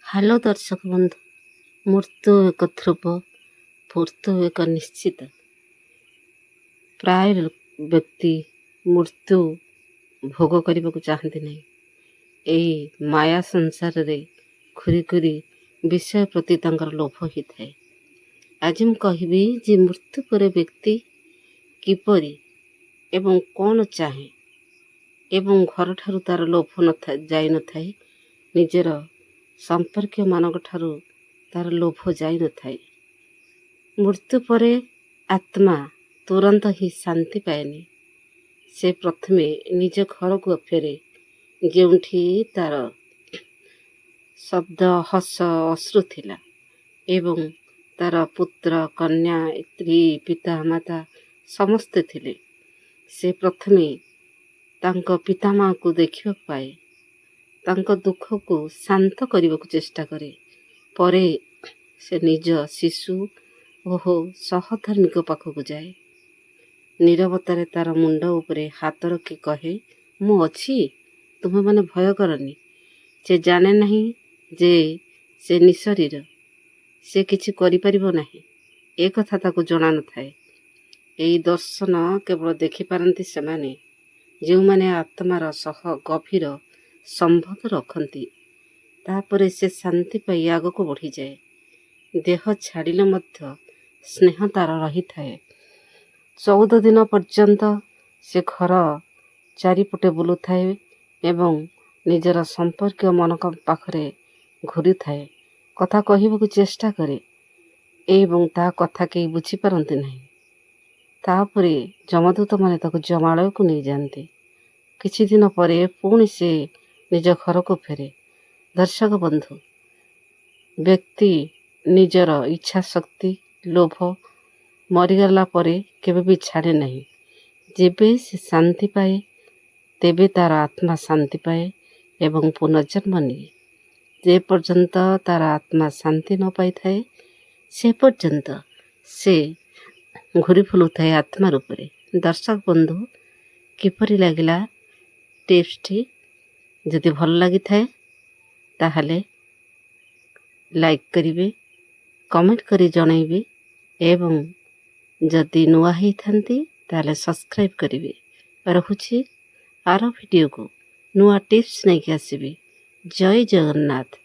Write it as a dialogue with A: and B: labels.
A: Hello ଦର୍ଶକ ବନ୍ଧୁ, ମୃତ୍ୟୁ ଏକ ଧ୍ରୁବ, ମୃତ୍ୟୁ ଏକ ନିଶ୍ଚିତ। ପ୍ରାୟ ବ୍ୟକ୍ତି ମୃତ୍ୟୁ ଭୋଗ କରିବାକୁ ଚାହାନ୍ତି ନାହିଁ। ଏହି ମାୟା ସଂସାରରେ ଘୁରି ଘୁରି ବିଷୟ ପ୍ରତି ତାଙ୍କର ଲୋଭ ହୋଇଥାଏ। ଆଜି ମୁଁ କହିବି ଯେ ମୃତ୍ୟୁ ପରେ ବ୍ୟକ୍ତି କିପରି ଏବଂ କ'ଣ ଚାହେଁ ଏବଂ ଘରଠାରୁ ତା'ର ଲୋଭ ଯାଇନଥାଏ, ନିଜର ସମ୍ପର୍କୀୟମାନଙ୍କ ଠାରୁ ତା'ର ଲୋଭ ଯାଇନଥାଏ। ମୃତ୍ୟୁ ପରେ ଆତ୍ମା ତୁରନ୍ତ ହିଁ ଶାନ୍ତି ପାଏନି। ସେ ପ୍ରଥମେ ନିଜ ଘରକୁ ଫେରେ, ଯେଉଁଠି ତା'ର ଶବ୍ଦ, ହସ, ଅଶ୍ରୁ ଥିଲା ଏବଂ ତା'ର ପୁତ୍ର, କନ୍ୟା, ସ୍ତ୍ରୀ, ପିତା, ମାତା ସମସ୍ତେ ଥିଲେ। ସେ ପ୍ରଥମେ ତାଙ୍କ ପିତାମାଆଙ୍କୁ ଦେଖିବାକୁ ପାଏ, ତାଙ୍କ ଦୁଃଖକୁ ଶାନ୍ତ କରିବାକୁ ଚେଷ୍ଟା କରେ। ପରେ ସେ ନିଜ ଶିଶୁ ଓ ସହଧର୍ମୀଙ୍କ ପାଖକୁ ଯାଏ। ନୀରବତାରେ ତା'ର ମୁଣ୍ଡ ଉପରେ ହାତ ରଖି କହେ, ମୁଁ ଅଛି, ତୁମେମାନେ ଭୟ କରନି। ସେ ଜାଣେ ନାହିଁ ଯେ ସେ ନିଶରୀର, ସେ କିଛି କରିପାରିବ ନାହିଁ, ଏ କଥା ତାକୁ ଜଣାନଥାଏ। ଏହି ଦର୍ଶନ କେବଳ ଦେଖିପାରନ୍ତି ସେମାନେ ଯେଉଁମାନେ ଆତ୍ମାର ସହ ଗଭୀର ସମ୍ବନ୍ଧ ରଖନ୍ତି। ତାପରେ ସେ ଶାନ୍ତି ପାଇ ଆଗକୁ ବଢ଼ିଯାଏ। ଦେହ ଛାଡ଼ିଲେ ମଧ୍ୟ ସ୍ନେହ ତା'ର ରହିଥାଏ। 14 ଦିନ ପର୍ଯ୍ୟନ୍ତ ସେ ଘର ଚାରିପଟେ ବୁଲୁଥାଏ ଏବଂ ନିଜର ସମ୍ପର୍କୀୟ ମାନଙ୍କ ପାଖରେ ଘୁରିଥାଏ, କଥା କହିବାକୁ ଚେଷ୍ଟା କରେ ଏବଂ ତା କଥା କେହି ବୁଝିପାରନ୍ତି ନାହିଁ। ତାପରେ ଯମଦୂତମାନେ ତାକୁ ଯମାଳୟକୁ ନେଇଯାଆନ୍ତି। କିଛି ଦିନ ପରେ ପୁଣି ସେ ନିଜ ଘରକୁ ଫେରେ। ଦର୍ଶକ ବନ୍ଧୁ, ବ୍ୟକ୍ତି ନିଜର ଇଚ୍ଛା ଶକ୍ତି, ଲୋଭ ମରିଗଲା ପରେ କେବେ ବି ଛାଡ଼େ ନାହିଁ। ଯେବେ ସେ ଶାନ୍ତି ପାଏ, ତେବେ ତା'ର ଆତ୍ମା ଶାନ୍ତି ପାଏ ଏବଂ ପୁନର୍ଜନ୍ମ ନିଏ। ଯେ ପର୍ଯ୍ୟନ୍ତ ତା'ର ଆତ୍ମା ଶାନ୍ତି ନ ପାଇଥାଏ, ସେ ପର୍ଯ୍ୟନ୍ତ ସେ ଘୁରି ବୁଲୁଥାଏ ଆତ୍ମା ରୂପରେ। ଦର୍ଶକ ବନ୍ଧୁ, କିପରି ଲାଗିଲା ଟିପ୍ସଟି? ଯଦି ଭଲ ଲାଗିଥାଏ ତାହେଲେ ଲାଇକ୍ କରିବେ, କମେଣ୍ଟ କରି ଜଣାଇବେ ଏବଂ ଯଦି ନୂଆ ହେଇଥାନ୍ତି ତାହେଲେ ସବସ୍କ୍ରାଇବ୍ କରିବେ। ରହୁଛି, ଆର ଭିଡ଼ିଓକୁ ନୂଆ ଟିପ୍ସ ନେଇକି ଆସିବି। ଜୟ ଜଗନ୍ନାଥ।